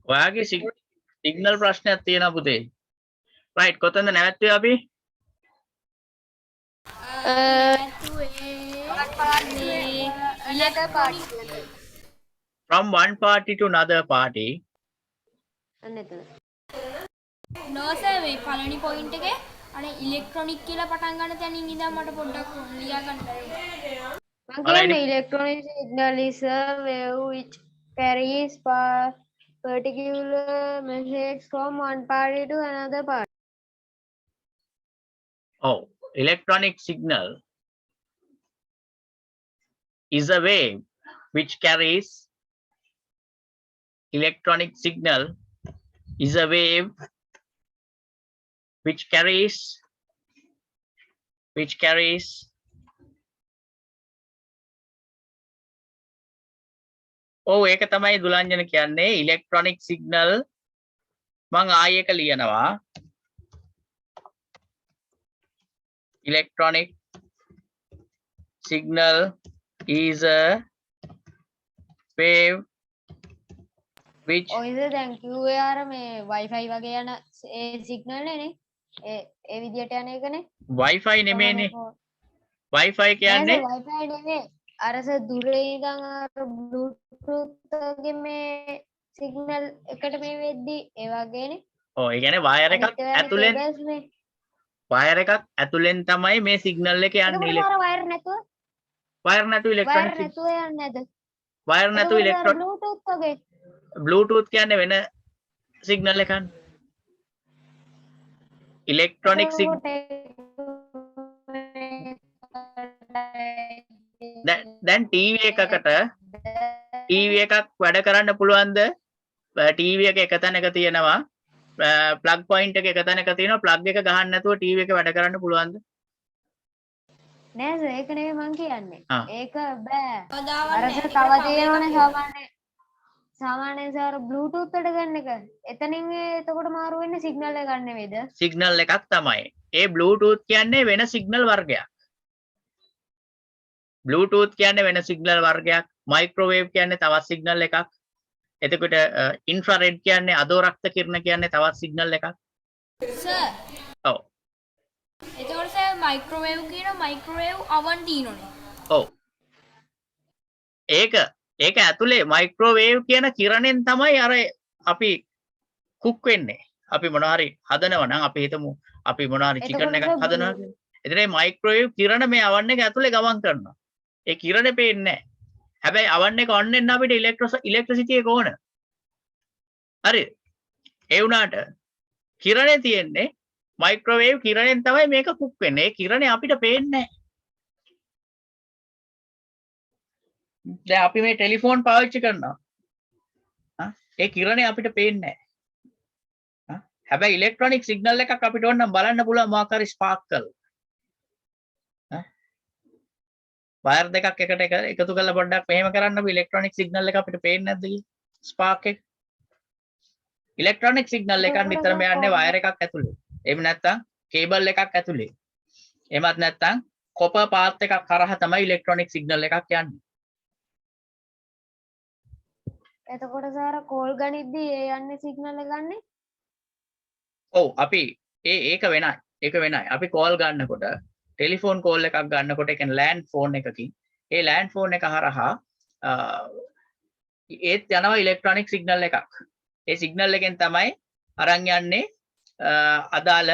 ඔයාගේ සිග්නල් ප්‍රශ්නයක් තියෙනවා පුතේ. රයිට් කොතනද නැවැත්තුවේ අපි? From one party to another party. No sir මේ පළවෙනි පොයින්ට් එකේ අනේ ඉලෙක්ට්‍රොනික කියලා පටන් ගන්න තැනින් ඉඳන් මට පොඩ්ඩක් ලියා ගන්න බැහැ. මම කියන්නේ electronic signal is a wave which carries particular message from one party to another party. Oh, electronic signal is a wave which carries electronic signal is a wave which carries ඔව් ඒක තමයි දුලංජන කියන්නේ electronic signal මම ආයෙ එක ලියනවා electronic signal is a wave which ඔයද දැන් කිව්වේ අර මේ wifi වගේ යන ඒ සිග්නල් නේ ඒ විදියට යන එකනේ wifi නෙමෙයිනේ wifi කියන්නේ wifi නෙමෙයි අරස දුරේ ඉඳන් අර bluetooth වගේ මේ සිග්නල් එකට මේ වෙද්දි ඒ වගේනේ ඔව් ඒ කියන්නේ වයර් එකක් ඇතුලෙන් වයර් එකක් ඇතුලෙන් තමයි මේ සිග්නල් එක යන්නේ වයර් නැතුව ඉලෙක්ට්‍රොනික නැතුව යන්නේ නැද වයර් නැතුව ඉලෙක්ට්‍රොනික bluetooth වගේ Bluetooth කියන්නේ වෙන සිග්නල් එකක් ඉලෙක්ට්‍රොනික සිග්නල් දැන් ටීවී එකක් වැඩ කරන්න පුළුවන්ද ටීවී එක එක තැනක තියෙනවා ප්ලග් පොයින්ට් එක එක තැනක තියෙනවා ප්ලග් එක ගහන්න නැතුව ටීවී එක වැඩ කරන්න පුළුවන්ද නෑ සර් ඒක නෙවෙයි මං කියන්නේ ඒක බෑ අරස තව තියෙනවනේ සාමාන්‍යයෙන් සර් බ්ලූටූත් එකට ගන්න එක එතනින් එතකොට මාරු වෙන්නේ සිග්නල් එක ගන්න නෙවෙයිද සිග්නල් එකක් තමයි ඒ බ්ලූටූත් කියන්නේ වෙන සිග්නල් වර්ගයක් බ්ලූටූත් කියන්නේ වෙන සිග්නල් වර්ගයක් මයික්‍රෝවේව් කියන්නේ තවත් සිග්නල් එකක් එතකොට ඉන්ෆ්‍රාරෙඩ් කියන්නේ අදෝරක්ත කිරණ කියන්නේ තවත් සිග්නල් එකක් සර් ඔව් එතකොට සර් මයික්‍රෝවේව් කියන මයික්‍රෝවේව් අවන් දිනෝනේ ඔව් ඒක ඇතුලේ මයික්‍රෝවේව් කියන කිරණෙන් තමයි අර අපි කුක් වෙන්නේ අපි මොනවා හරි හදනවා නම් අපි හිතමු අපි මොනවා හරි චිකන් එකක් හදනවා කියලා. එතන මේ මයික්‍රෝවේව් කිරණ මේ අවන් එක ඇතුලේ ගමන් කරනවා. ඒ කිරණේ පේන්නේ නැහැ. හැබැයි අවන් එක ඔන් වෙන්න අපිට ඉලෙක්ට්‍රිසිටි එක ඕන. හරිද? ඒ වුණාට කිරණේ තියෙන්නේ මයික්‍රෝවේව් කිරණෙන් තමයි මේක කුක් වෙන්නේ. ඒ කිරණේ අපිට පේන්නේ නැහැ. දැන් අපි මේ ටෙලිෆෝන් පාවිච්චි කරනවා. ඒ කිරණේ අපිට පේන්නේ නැහැ. හැබැයි ඉලෙක්ට්‍රොනික සිග්නල් එකක් අපිට ඕනනම් බලන්න පුළුවන් මොකක් හරි ස්පාර්ක් කරලා. වයර් දෙකක් එකට එකතු කරලා පොඩ්ඩක් මෙහෙම කරන්නකො ඉලෙක්ට්‍රොනික සිග්නල් එක අපිට පේන්නේ නැද්ද කියලා. ස්පාර්ක් එක. ඉලෙක්ට්‍රොනික සිග්නල් එකක් නිතරම යන්නේ වයර් එකක් ඇතුලේ. එහෙම නැත්නම් කේබල් එකක් ඇතුලේ. එහෙමත් නැත්නම් කොපර් පාත් එකක් කරහා තමයි ඉලෙක්ට්‍රොනික සිග්නල් එකක් යන්නේ. එතකොට සාර කෝල් ගනිද්දී ඒ යන්නේ සිග්නල් එක ගන්නෙ ඔව් අපි ඒක වෙනයි අපි කෝල් ගන්නකොට ටෙලිෆෝන් කෝල් එකක් ගන්නකොට ඒ කියන්නේ ලෑන්ඩ් ෆෝන් එකකින් ඒ ලෑන්ඩ් ෆෝන් එක හරහා ඒත් යනවා ඉලෙක්ට්‍රොනික සිග්නල් එකක් ඒ සිග්නල් එකෙන් තමයි අරන් යන්නේ අදාළ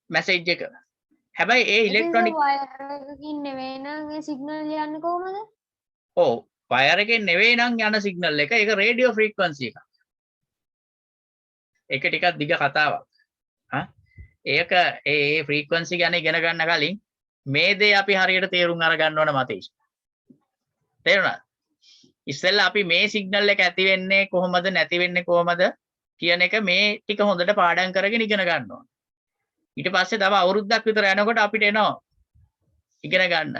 මැසේජ් එක හැබැයි ඒ ඉලෙක්ට්‍රොනික වයර් එකකින් නෙවෙයි නම් ඒ සිග්නල් යන්නේ කොහමද ඔව් වයර් එකෙන් නෙවෙයි නම් යන සිග්නල් එක ඒක රේඩියෝ ෆ්‍රීකවන්සි එකක් ඒක ටිකක් දිග කතාවක් ඒක ඒ ෆ්‍රීකවන්සි ගැන ඉගෙන ගන්න කලින් මේ දේ අපි හරියට තේරුම් අරගන්න ඕන මතේෂ් තේරුණාද ඉස්සෙල්ලා අපි මේ සිග්නල් එක ඇති වෙන්නේ කොහොමද නැති වෙන්නේ කොහොමද කියන එක මේ ටික හොඳට පාඩම් කරගෙන ඉගෙන ගන්න ඕන ඊට පස්සේ තව අවුරුද්දක් විතර යනකොට අපිට එනවා ඉගෙන ගන්න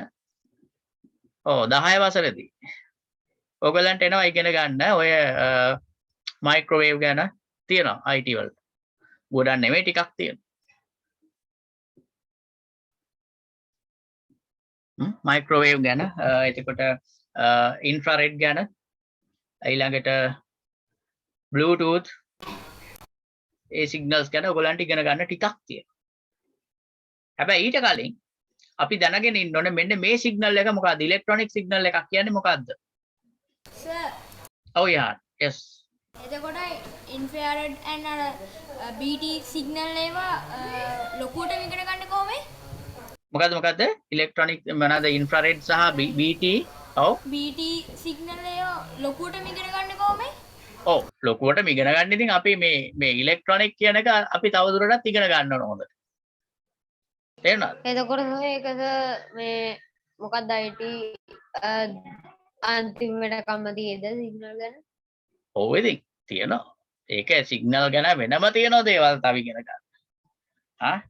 ඔව් 10 වසරේදී ඔයගලන්ට එනවා ඉගෙන ගන්න ඔය මයික්‍රෝවේව් ගැන තියෙනවා IT වල. ගොඩක් නෙමෙයි ටිකක් තියෙනවා. මයික්‍රෝවේව් ගැන එතකොට ඉන්ෆ්‍රාරෙඩ් ගැන ඊළඟට Bluetooth ඒ සිග්නල්ස් ගැන ඔයගලන්ට ඉගෙන ගන්න ටිකක් තියෙනවා. හැබැයි ඊට කලින් අපි දැනගෙන ඉන්න ඕනේ මෙන්න මේ සිග්නල් එක මොකක්ද? ඉලෙක්ට්‍රොනික සිග්නල් එකක් කියන්නේ මොකක්ද? සර් ඔව් යා. yes. එතකොට ඉන්ෆ්‍රාරෙඩ් and අර BT සිග්නල් ඒවා ලොකුවට ඉගෙන ගන්න කොහොමද? මොකද්ද? ඉලෙක්ට්‍රොනික මොනවාද? ඉන්ෆ්‍රාරෙඩ් සහ BT. ඔව්. BT සිග්නල් ඒවා ලොකුවට ඉගෙන ගන්න කොහොමද? ඔව් ලොකුවට ඉගෙන ගන්න ඉතින් අපි මේ ඉලෙක්ට්‍රොනික කියන එක අපි තවදුරටත් ඉගෙන ගන්න ඕන හොඳට. තේරුණාද? එතකොට ඒකද මේ මොකක්ද IT අන්තිමට කම්මතියේද සිග්නල් ගැන? ඔව් ඉතින් තියෙනවා. ඒක සිග්නල් ගැන වෙනම තියෙනවා දේවල් තව ඉගෙන ගන්න.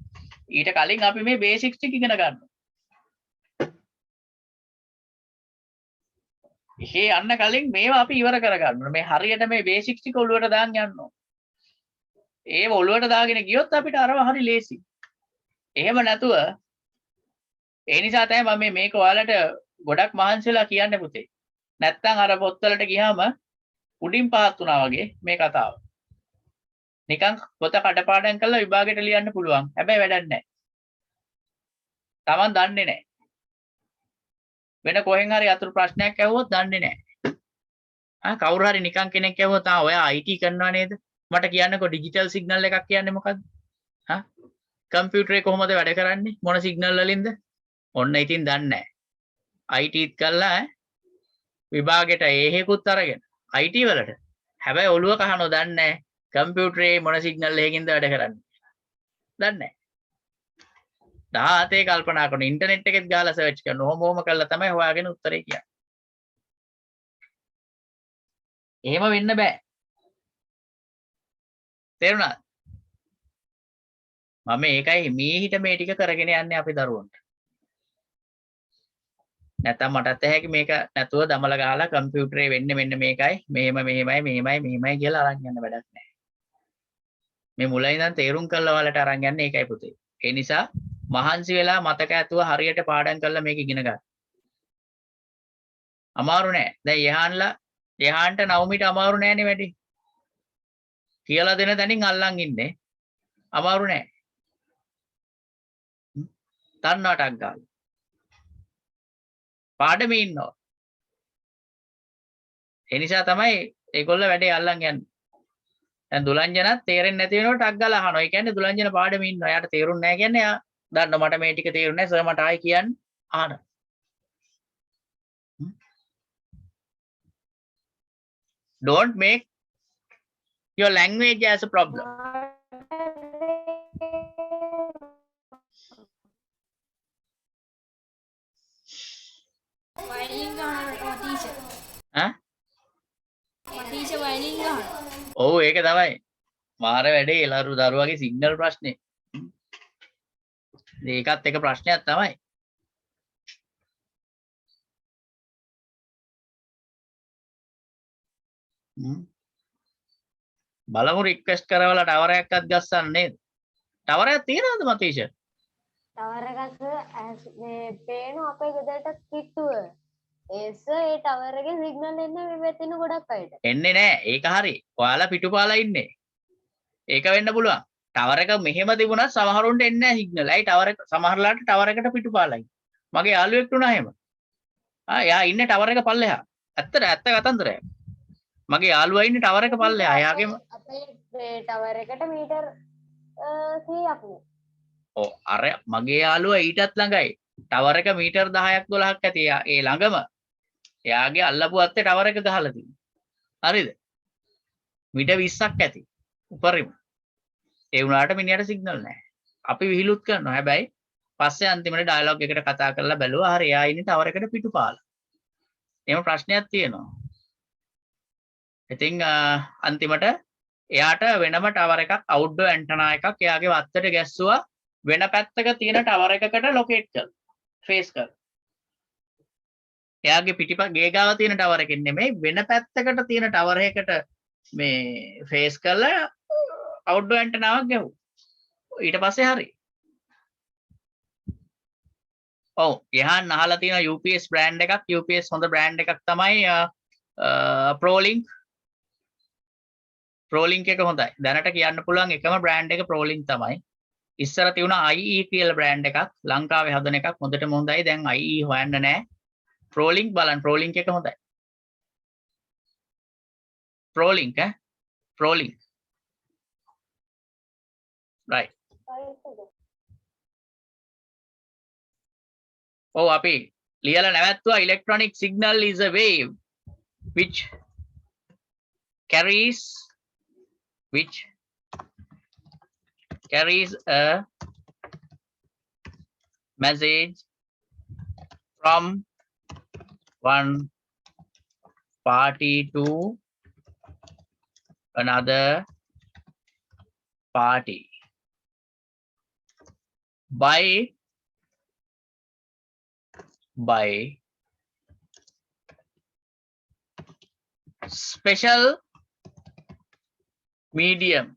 ඊට කලින් අපි මේ බේසික්ස් ටික ඉගෙන ගන්නවා. එහෙ යන්න කලින් මේවා අපි ඉවර කරගන්න ඕනේ. මේ හරියට මේ බේසික්ස් ටික ඔළුවට දාන්න යන්න ඕනේ. ඒව ඔළුවට දාගෙන ගියොත් අපිට අරව හරි ලේසි. එහෙම නැතුව ඒ නිසා තමයි මම මේක ඔයාලට ගොඩක් මහන්සිලා කියන්නේ පුතේ. නැත්තම් අර පොත්වලට ගියාම උඩින් පහත් වුණා වගේ මේ කතාව. නිකන් පොත කඩපාඩම් කරලා විභාගෙට ලියන්න පුළුවන්. හැබැයි වැඩක් නැහැ. Taman දන්නේ නැහැ. වෙන කොහෙන් හරි අතුරු ප්‍රශ්නයක් ඇහුවොත් දන්නේ නැහැ. කවුරු හරි නිකන් කෙනෙක් ඇහුවොත් ඔයා IT කරනවා නේද? මට කියන්නකෝ ඩිජිටල් සිග්නල් එකක් කියන්නේ මොකද්ද? කම්පියුටරේ කොහොමද වැඩ කරන්නේ? මොන සිග්නල් වලින්ද? ඔන්න ඉතින් දන්නේ නැහැ. ITත් කළා විභාගෙට එහෙකුත් අරගෙන IT වලට. හැබැයි ඔළුව කහනෝ දන්නේ නැහැ. කම්පියුටරේ මොන සිග්නල් එකකින්ද වැඩ කරන්නේ? දන්නේ නැහැ. 17 කල්පනා කරන ඉන්ටර්නෙට් එකෙත් ගාලා සර්ච් කරන ඕම කරලා තමයි හොයාගෙන උත්තරේ කියන්නේ. එහෙම වෙන්න බෑ. තේරුණාද? මම ඒකයි මීහිට මේ ටික කරගෙන යන්නේ අපි දරුවන්ට. නැත්තම් මටත් ඇහැකි මේක නැතුව දමලා ගහලා කම්පියුටරේ වෙන්නේ මෙන්න මේකයි මෙහෙමයි කියලා අරන් යන්න වැඩක් නැහැ. මේ මුලින් ඉඳන් තේරුම් කරලා ඔයාලට අරන් යන්නේ ඒකයි පුතේ. ඒ නිසා මහන්සි වෙලා මතක ඇතුව හරියට පාඩම් කරලා මේක ඉගෙන ගන්න. අමාරු නෑ. දැන් යහන්ට නවමිට අමාරු නෑනේ වැඩි. කියලා දෙන තැනින් අල්ලන් ඉන්නේ. අමාරු නෑ. තන්නටක් ගාලා. පාඩමේ ඉන්නවා. ඒ නිසා තමයි ඒගොල්ලෝ වැඩේ අල්ලන් යන්නේ. දැන් දුලංජනත් තේරෙන්නේ නැති වෙනකොට ටක් ගාලා අහනවා. ඒ කියන්නේ දුලංජන පාඩමේ ඉන්නවා. එයාට තේරුන්නේ නැහැ කියන්නේ එයා දන්න මට මේ ටික තේරුන්නේ නැහැ. සර් මට ආයි කියන්න අහන. Don't make your language as a problem. Violin ගහනවා ටීචර්. ටීචර් වයලින් ගහනවා. ඔව් ඒක තමයි. මාර වැඩේ දරුවගේ සිග්නල් ප්‍රශ්නේ. ඒකත් එක ප්‍රශ්නයක් තමයි. බලමු රික්වෙස්ට් කරවලා ටවර් එකක්වත් ගස්සන්න නේද? ටවර් එකක් තියෙනවද මතීෂ? ටවර් එකක් මේ පේන අපේ ගෙදරට කිට්ටුව. ඒස ඒ ටවර් එකේ සිග්නල් එන්නේ මේ පැත්තෙන ගොඩක් අයට. එන්නේ නැහැ. ඒක හරි. ඔයාලා පිටුපාලා ඉන්නේ. ඒක වෙන්න පුළුවන්. ටවර් එක මෙහෙම තිබුණත් සමහරුන්ට එන්නේ නැහැ සිග්නල්. ඇයි ටවර් එක සමහරලාට ටවර් එකට පිටුපාලා ඉන්නේ. මගේ යාළුවෙක් වුණා එහෙම. එයා ඉන්නේ ටවර් එක පල්ලෙහා. ඇත්ත කතන්දරයක්. මගේ යාළුවා ඉන්නේ ටවර් එක පල්ලෙහා. එයාගේම අපේ ටවර් එකට මීටර් 100ක් නේ. ඔව් අර මගේ යාළුවා ඊටත් ළඟයි. ටවර් එක මීටර් 10ක් 12ක් ඇති. ඒ ළඟම. එයාගේ අල්ලපු අත්තේ ටවර් එක ගහලා තියෙනවා. හරිද? මීටර් 20ක් ඇති. උපරිම. ඒ වුණාට මිනිහට සිග්නල් නැහැ. අපි විහිළුත් කරනවා. හැබැයි පස්සේ අන්තිමට ඩයලොග් එකට කතා කරලා බැලුවා. හරි එයා ඉන්නේ ටවර් එකට පිටුපාලා. එහෙම ප්‍රශ්නයක් තියෙනවා. ඉතින් අන්තිමට එයාට වෙනම ටවර් එකක් අවුට්ඩෝර් ඇන්ටනා එකක් එයාගේ වත්තට ගැස්සුවා වෙන පැත්තක තියෙන ටවර් එකකට ලොකේට් කරලා ට්‍රේස් කරලා. එයාගේ ගේ ගාව තියෙන ටවර් එකෙන් නෙමෙයි වෙන පැත්තකට තියෙන ටවර් එකකට මේ ෆේස් කරලා අවුට්ඩෝර් ඇන්ටනාවක් ගැහුවා. ඊට පස්සේ හරි. ඔව් යහන් අහලා තියෙන UPS බ්‍රෑන්ඩ් එකක් UPS හොඳ බ්‍රෑන්ඩ් එකක් තමයි ProLink ප්‍රෝලින්ක් එක හොඳයි. දැනට කියන්න පුළුවන් එකම බ්‍රෑන්ඩ් එක ප්‍රෝලින්ක් තමයි. ඉස්සර තියුණා IE කියලා බ්‍රෑන්ඩ් එකක්. ලංකාවේ හදන එකක් හොඳටම හොඳයි. දැන් IE හොයන්න නැහැ. ප්‍රෝලින්ක් බලන්න. ප්‍රෝලින්ක් එක හොඳයි. ප්‍රෝලින්ක් ප්‍රෝලින්ක්. right. ඔව් අපි ලියලා නැවැත්තුවා electronic signal is a wave which carries a message from one party to another party by special medium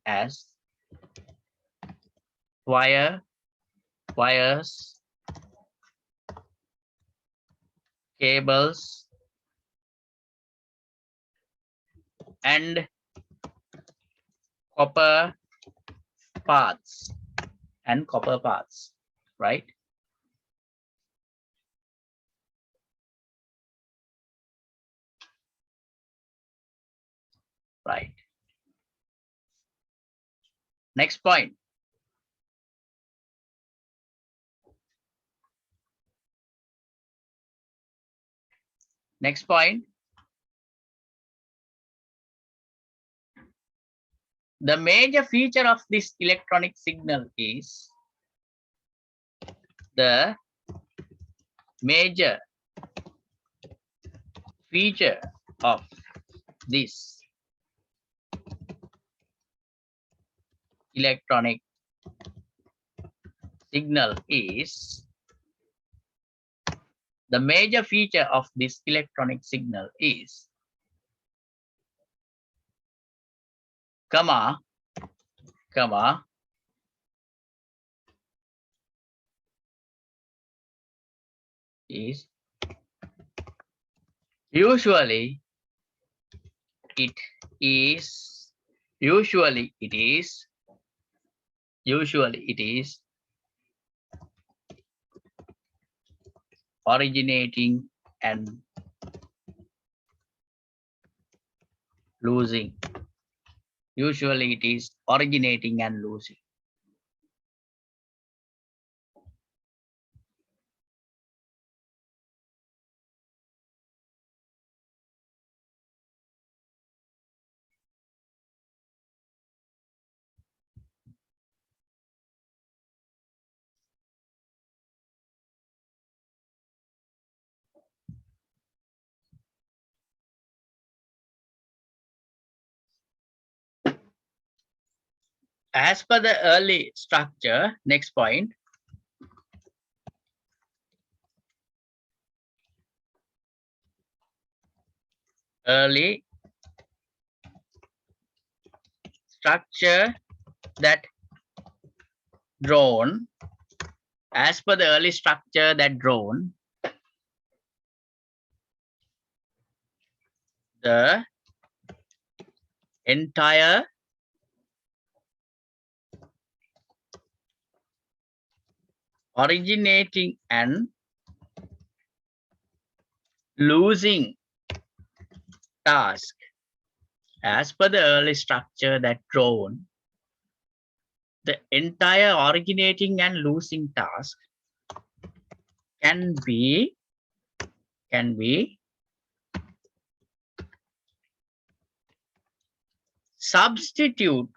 as wires, cables, and copper paths, right? Right. Next point. Next point. The major feature of this electronic signal is the major feature of this electronic signal is the major feature of this electronic signal is comma is usually it is originating and losing. Usually it is originating and losing. As per the early structure, next point. Early structure that drawn, as per the early structure that drawn, the entire originating and losing task, as per the early structure that drawn, the entire originating and losing task can be substitute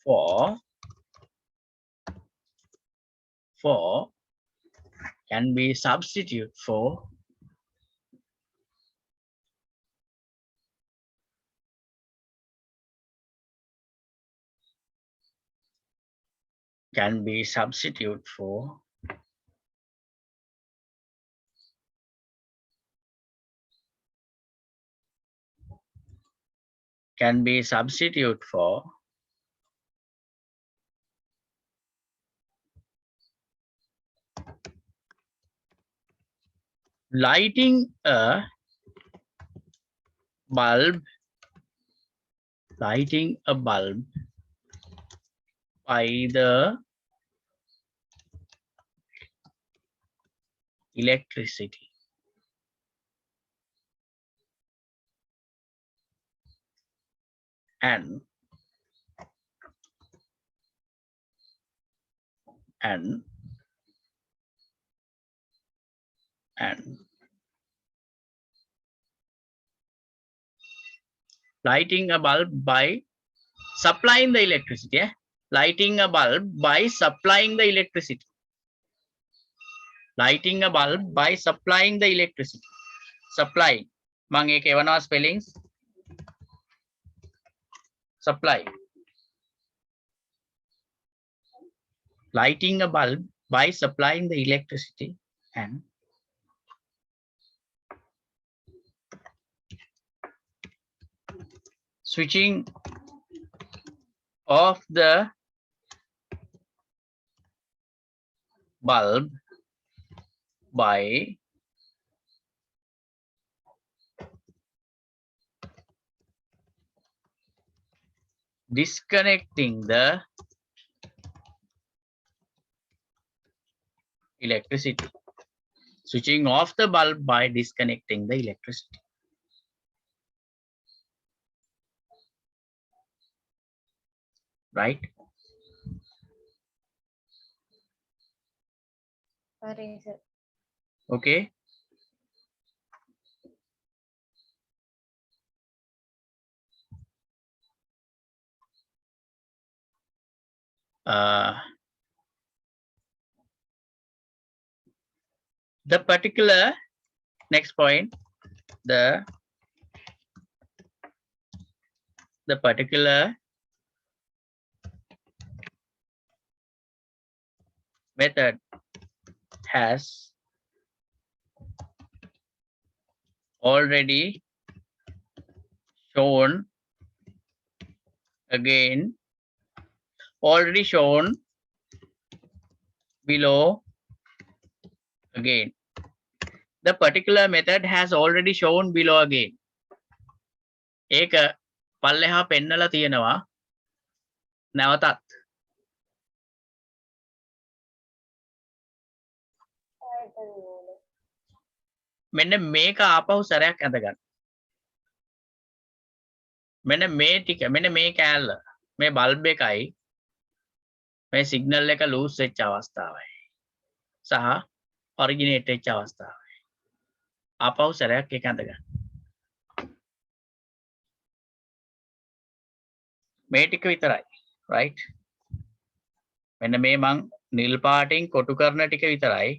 for lighting a bulb by the electricity. And lighting a bulb by supplying the electricity. Lighting a bulb by supplying the electricity. Lighting a bulb by supplying the electricity. Supplying. මම ඒක එවනවා spellings. Supply. Lighting a bulb by supplying the electricity and switching off the bulb by disconnecting the electricity. Switching off the bulb by disconnecting the electricity. Right? Sorry, sir. Okay. The particular next point, the particular method has already shown below again. The particular method has already shown below again. ඒක පල්ලෙහා පෙන්නලා තියෙනවා නැවතත්. මෙන්න මේක ආපහු සැරයක් ඇඳගන්න. මෙන්න මේ ටික මෙන්න මේ කෑල්ල මේ බල්බ් එකයි මේ සිග්නල් එක ලූස් වෙච්ච අවස්ථාවයි සහ ඔරිජිනේට් වෙච්ච අවස්ථාවයි. ආපහු සැරයක් ඒක ඇඳගන්න. මේ ටික විතරයි. right? මෙන්න මේ මං නිල් පාටින් කොටු කරන ටික විතරයි.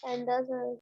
and the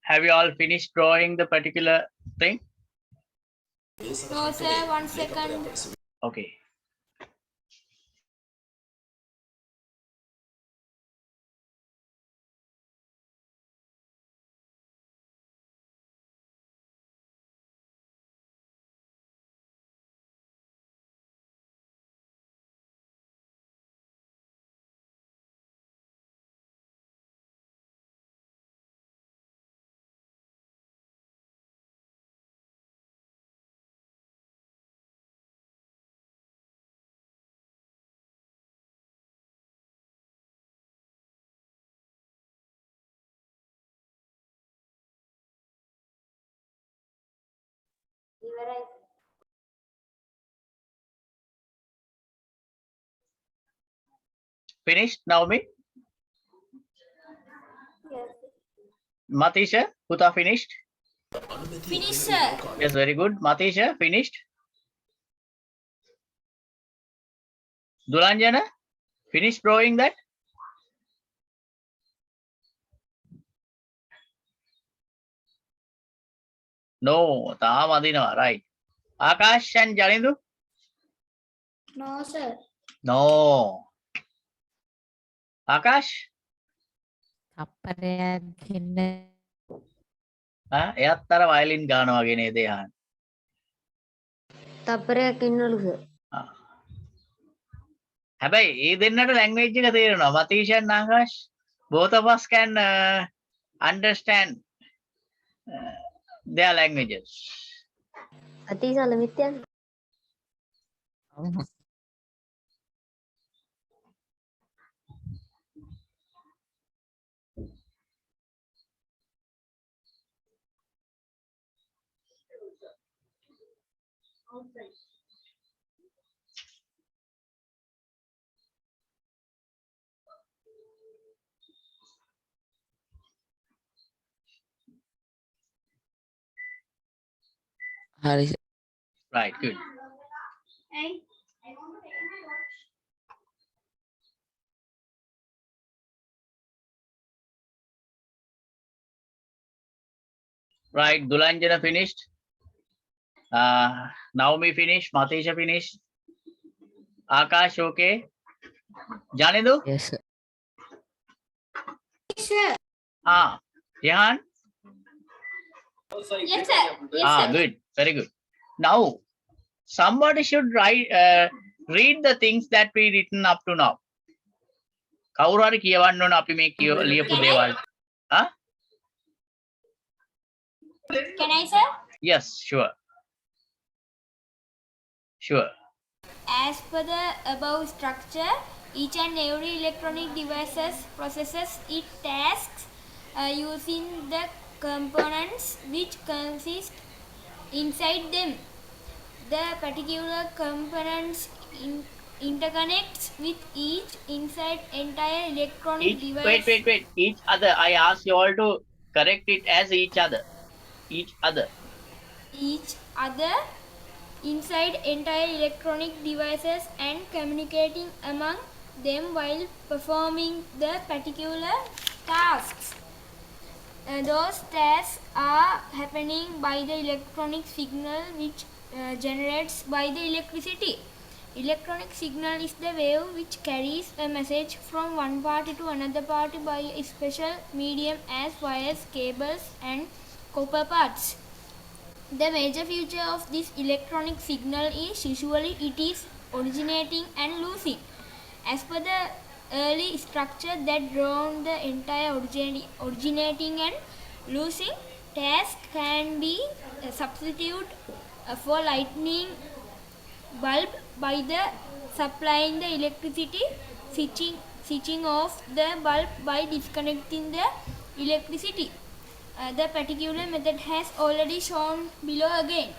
Have you all finished drawing the particular thing? No, sir. 1 second. Okay. Finished, Naomi? yes. Matisha, Huta finished? Finish, sir. Yes, very good. Matisha, finished? Dulanjana, finished drawing that? No, තාම අදිනවා. Right. Akash and Janindu? No, sir. No. Akash? තප්පරයක් දෙන්න එයත් අර violin ගානවා වගේ නේද යහන්. තප්පරයක් ඉන්නලු sir. හැබැයි ඒ දෙන්නට language එක තේරෙනවා. Matisha and Akash, both of us can understand their languages. අතිසල මිත්‍යන් හරි Right, good. Right, Dulanjana finished. Naomi finished. Matisha finished. Akash, okay. Janindu? yes Sir. Jehan? Yes, sir. Yes, sir. Good. Very good. Now, somebody should read the things that we written up to now. කවුරු හරි කියවන්න ඕන අපි මේ ලියපු Can I? දේවල්. Can I, sir? Yes, sure. Sure. As per the above structure, each and every electronic devices processes its tasks using the components which consist inside them. The particular components interconnects with each inside entire electronic device. Wait. Each other. I ask you all to correct it as each other. Each other. Each other inside entire electronic devices and communicating among them while performing the particular tasks. those tasks are happening by the electronic signal which generates by the electricity. Electronic signal is the wave which carries a message from one party to another party by a special medium as wires, cables and copper parts. The major feature of this electronic signal is usually it is originating and losing. As per the early structure that drawn the entire originating and losing task can be substituted for lightning bulb by the supplying the electricity, switching off the bulb by disconnecting the electricity. The particular method has already shown below again.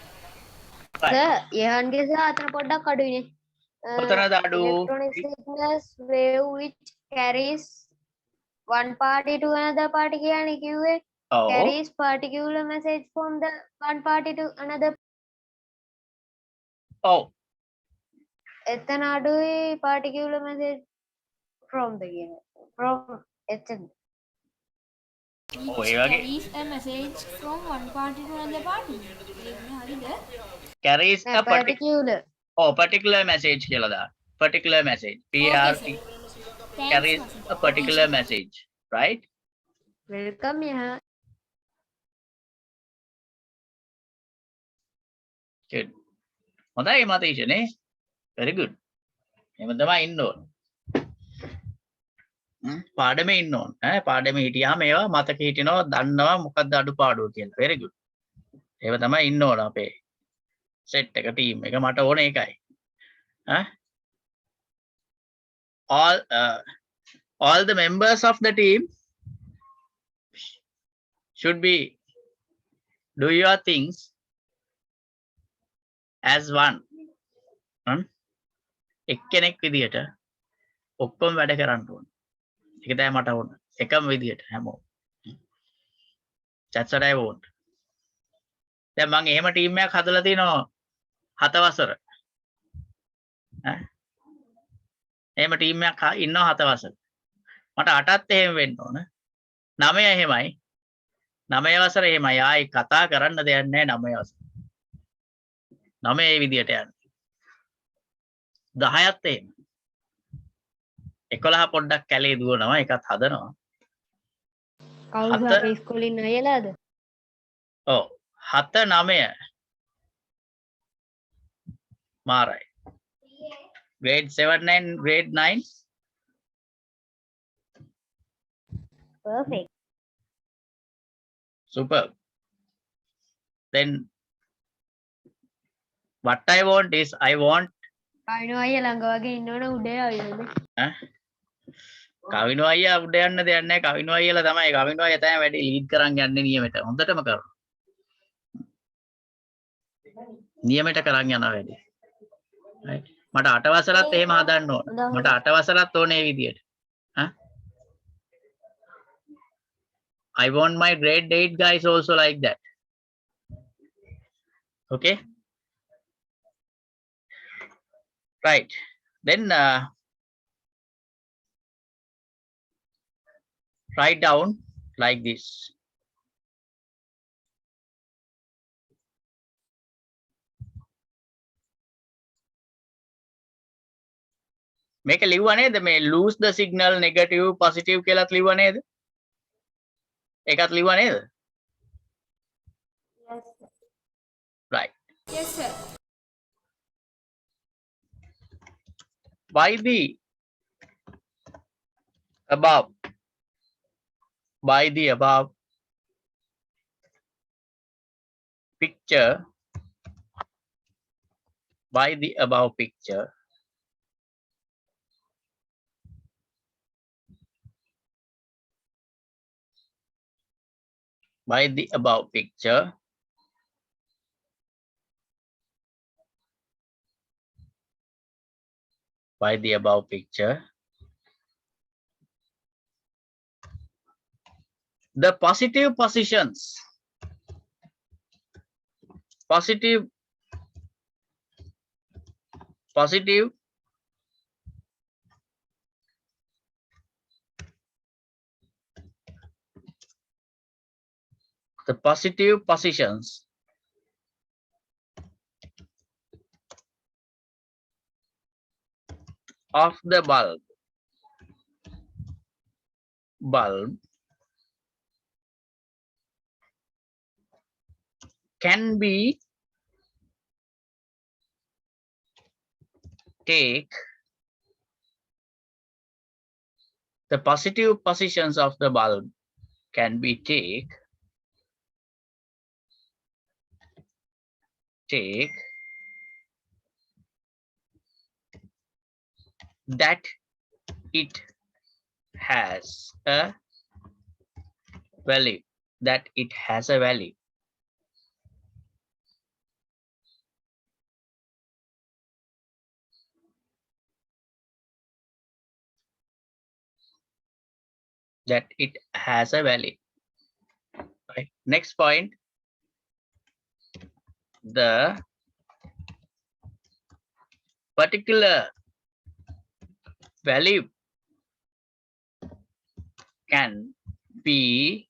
Sir යහන්ගේ sir අතන පොඩ්ඩක් අඩුයිනේ. කොතනද අඩු? Electronic signals wave which carries one party to another party කියන්නේ කිව්වේ ඔව්. carries particular message from the one party to another. ඔව්. එතන අඩුයි particular message from the කියන from එතන. ඔව් ඒ Which වගේ carries a message from one party to another party. හරිද? carries a particular. particular message කියලා දාන්න. particular message. Okay, PRT sir. Thanks, carries Master. a particular message, right? welcome යහ. good. හොඳයි මතීෂ නේ. very good. එහෙම තමයි ඉන්න ඕන. පාඩමේ ඉන්න ඕන. පාඩමේ හිටියාම ඒවා මතක හිටිනවා දන්නවා මොකක්ද අඩුපාඩුව කියලා. very good. ඒව තමයි ඉන්න ඕන අපේ set එක team එක මට ඕනේ ඒකයි. all the members of the team should be do your things as one. එක්කෙනෙක් විදියට ඔක්කොම වැඩ කරන්න ඕන. ඒක තමයි මට ඕන. එකම විදියට හැමෝම. That's what I want. දැන් මම එහෙම ටීම් එකක් හදලා තිනවා 7 වසර. එහෙම ටීම් එකක් ඉන්නවා 7 වසර. මට 8ත් එහෙම වෙන්න ඕන. 9 එහෙමයි. 9 වසර එහෙමයි. ආයි කතා කරන්න දෙයක් නැහැ 9 වසර. 9 ඒ විදියට යන්නේ. 10ත් එහෙම. 11 පොඩ්ඩක් කැලේ දුවනවා ඒකත් හදනවා. කවුද හත- අපේ ඉස්කෝලේ ඉන්න අයලාද? ඔව් 7 9 මාරයි. grade 7 and grade 9 perfect. superb. Then what I want is I want කයිනෝ අයියා ළඟ වගේ ඉන්නවනේ උඩේ ආවිනේ. කවිනෝ අයියා උඩ යන්න දෙයක් නැහැ. කවිනෝ අයියලා තමයි කවිනෝ අයියා තමයි වැඩි ලීඩ් කරන් යන්නේ නියමෙට. හොඳටම කරනවා. නියමෙට කරන් යනවා වැඩි. right මට 8 වසරත් එහෙම හදන්න ඕන. මට 8 වසරත් ඕනේ මේ විදියට. I want my grade 8 guys also like that. Okay. Right. Then write down like this. මේක ලිව්වා නේද මේ lose the signal negative positive කියලාත් ලිව්වා නේද? ඒකත් ලිව්වා නේද? Yes, sir. Right. Yes, sir. By the above picture the positive positions positive the positive positions of the bulb can be take the positive positions of the bulb can be take that it has a value, that it has a value. That it has a value. Right. Next point, the particular value can be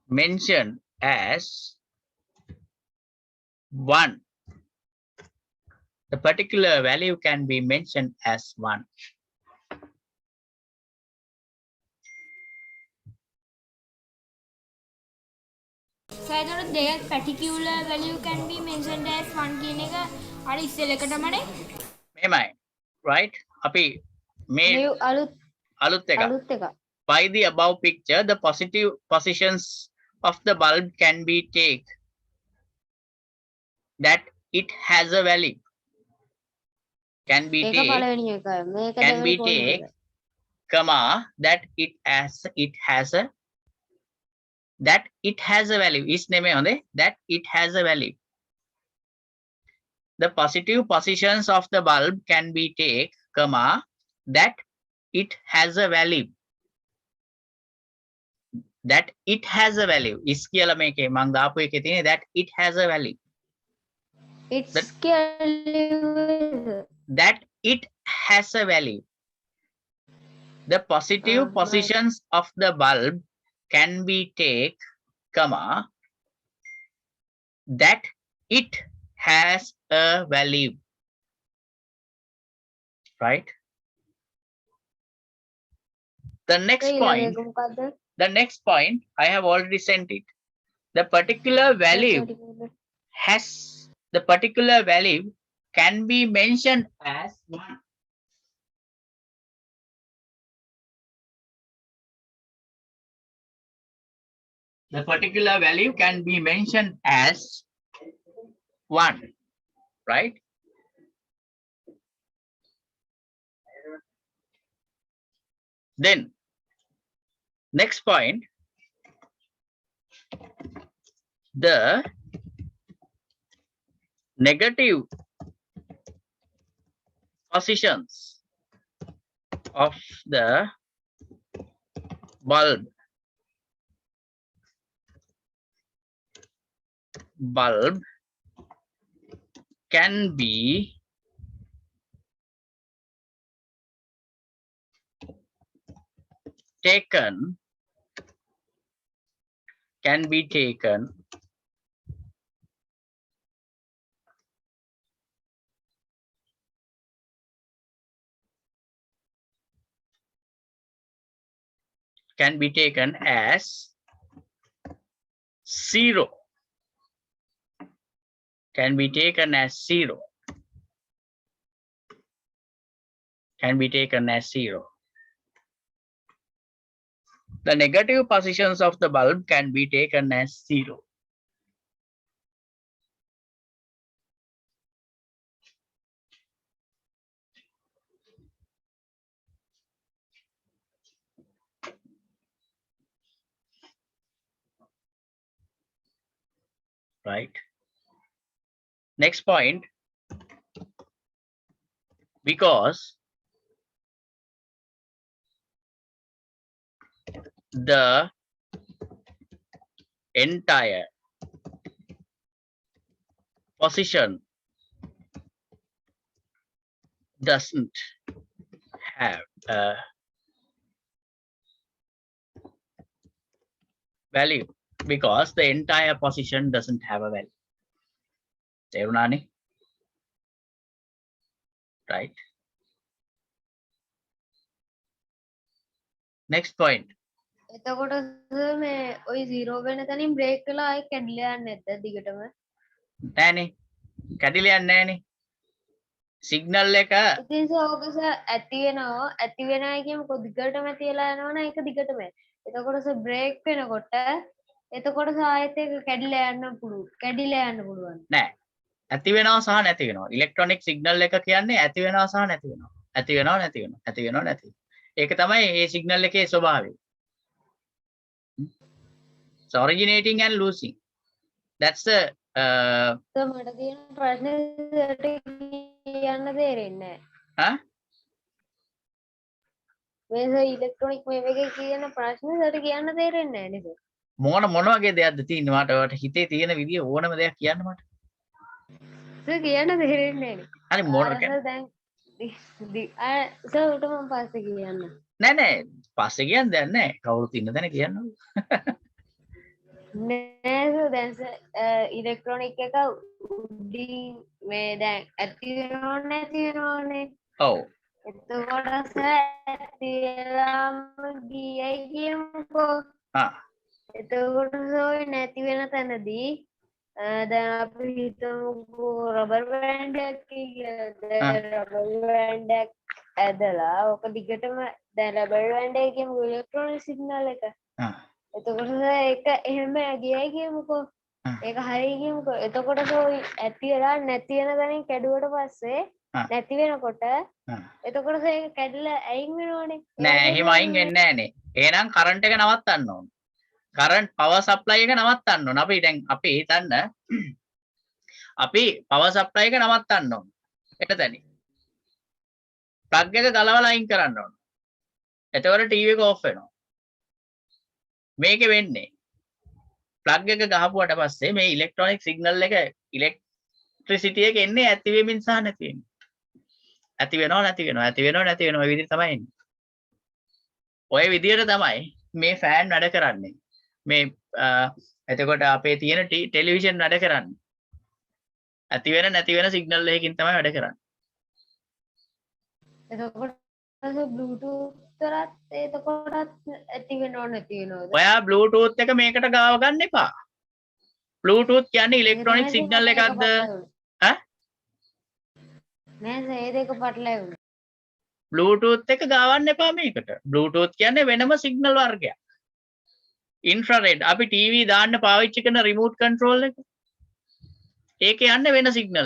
mentioned as 1. The particular value can be mentioned as 1. So එතකොට their particular value can be mentioned as 1 කියන එක අර ඉස්සෙල් එකටමනේ. මෙහෙමයි. Right? අපි මේ new අලුත් එක. අලුත් එක. By the above picture, the positive positions of the bulb can be take that it has a value. Can be ඒක take, පළවෙනි එක. මේක can be දෙවෙනි point take, එක. comma, that it has a value. Is name on that it has a value. The positive positions of the bulb can be take, comma, that it has a value. That it has a value. Is කියලා මේකේ මම දාපු එකේ තියෙන්නේ that it has a value. It's කියලා That it has a value. The positive positions of the bulb can be take, comma, that it has a value. Right? The next point, ඒක මොකද්ද? the next point, I have already sent it. The particular value has, the particular value can be mentioned as 1. The particular value can be mentioned as 1, right? Then, next point, the negative positions of the bulb can be taken as 0. Can be taken as 0. Can be taken as 0. The negative positions of the bulb can be taken as 0. Right. Next point, because the entire position doesn't have a value because the entire position doesn't have a value. තේරුණානේ? Right. Next point. එතකොට sir මේ ওই 0 වෙන තැනින් break වෙලා ආයෙ කැඩිලා යන්නේ නැද්ද දිගටම? නෑනේ. කැඩිලා යන්නේ නෑනේ. සිග්නල් එක ඉතින් sir ඕක sir ඇති වෙනවයි කියමුකෝ දිගටම ඇති වෙලා යනවනම් ඒක දිගටම. එතකොට sir බ්‍රේක් වෙනකොට එතකොට sir ආයෙත් ඒක කැඩිලා යන්න පුළුවන්. නෑ. ඇති වෙනවා සහ නැති වෙනවා. ඉලෙක්ට්‍රොනික සිග්නල් එක කියන්නේ ඇති වෙනවා සහ නැති වෙනවා. ඇති වෙනවා නැති වෙනවා. ඇති වෙනවා නැති වෙනවා. ඒක තමයි මේ සිග්නල් එකේ ස්වභාවය. So originating and losing. That's the sir මට තියෙන ප්‍රශ්නේ කියන්න තේරෙන්නේ නැහැ. මේ sir ඉලෙක්ට්‍රොනික වේව් එකේ කියන ප්‍රශ්නේ sir කියන්න තේරෙන්නේ නැහැ නේද? මොන වගේ දෙයක්ද තියෙන්නේ මට හිතේ තියෙන විදිය ඕනම දෙයක් කියන්න මට. sir කියන්න තේරෙන්නේ නැහැ. හරි මොන දැන් sir උට මම පස්සේ කියන්න. නෑ පස්සේ කියන්න දෙයක් නෑ. කවුරුත් ඉන්න තැන කියන්න. නෑ sir දැන් ඉලෙක්ට්‍රොනික එක උඩින් මේ දැන් ඇති වෙනව නැති වෙනවනේ. ඔව්. එතකොට sir ඇති වෙලාම ගියයි කියමුකෝ. එතකොට sir නැති වෙන තැනදී දැන් අපි හිතමුකෝ රබර් බෑන්ඩ් එකක් කියලා. රබර් බෑන්ඩ් එක ඇදලා ඔක දිගටම දැන් රබර් බෑන්ඩ් එකේ කියමුකෝ ඉලෙක්ට්‍රොනික සිග්නල් එක. එතකොට ඒක එහෙම ගියයි කියමුකෝ. ඒක හරිය කියමුකෝ. එතකොට ඇති වෙලා නැති වෙන තැනින් කැඩුවට පස්සේ නැති වෙනකොට එතකොට ඒක කැඩිලා අයින් වෙනවනේ. නෑ එහෙම අයින් වෙන්නේ නෑනේ. එහෙනම් කරන්ට් එක නවත්තන්න ඕන. කරන්ට් පවර් සප්ලයි එක නවත්තන්න ඕන. අපි හිතන්න අපි පවර් සප්ලයි එක නවත්තන්න ඕන. එතනදී ප්ලග් එක ගලවලා අයින් කරන්න ඕන. එතකොට ටීවී එක ඔෆ් වෙනවා. මේකේ වෙන්නේ ප්ලග් එක ගහපුවට පස්සේ මේ ඉලෙක්ට්‍රොනික සිග්නල් එක ඉලෙක්ට්‍රිසිටි එක එන්නේ ඇති වෙමින් සහ නැති වෙමින්. ඇති වෙනවා නැති වෙනවා ඇති වෙනවා නැති වෙනවා ඔය විදිහට තමයි එන්නේ. ඔය විදිහට තමයි මේ ෆෑන් වැඩ කරන්නේ. මේ එතකොට අපේ තියෙන ටෙලිවිෂන් වැඩ කරන්නේ. ඇති වෙන නැති වෙන සිග්නල් එකකින් තමයි වැඩ කරන්නේ. එතකොට බ්ලූටූත් කරත් එතකොටත් ඇති වෙනව නැති වෙනවද? ඔයා බ්ලූටූත් එක මේකට ගාව ගන්න එපා. බ්ලූටූත් කියන්නේ ඉලෙක්ට්‍රොනික සිග්නල් එකක්ද? ඈ? නෑ සර් ඒ දෙක පටලැවුණා. බ්ලූටූත් එක ගාවන්න එපා මේකට. බ්ලූටූත් කියන්නේ වෙනම සිග්නල් වර්ගයක්. ඉන්ෆ්‍රාරෙඩ් අපි ටීවී දාන්න පාවිච්චි කරන රිමෝට් කන්ට්‍රෝල් එක. ඒක යන්නේ වෙන සිග්නල්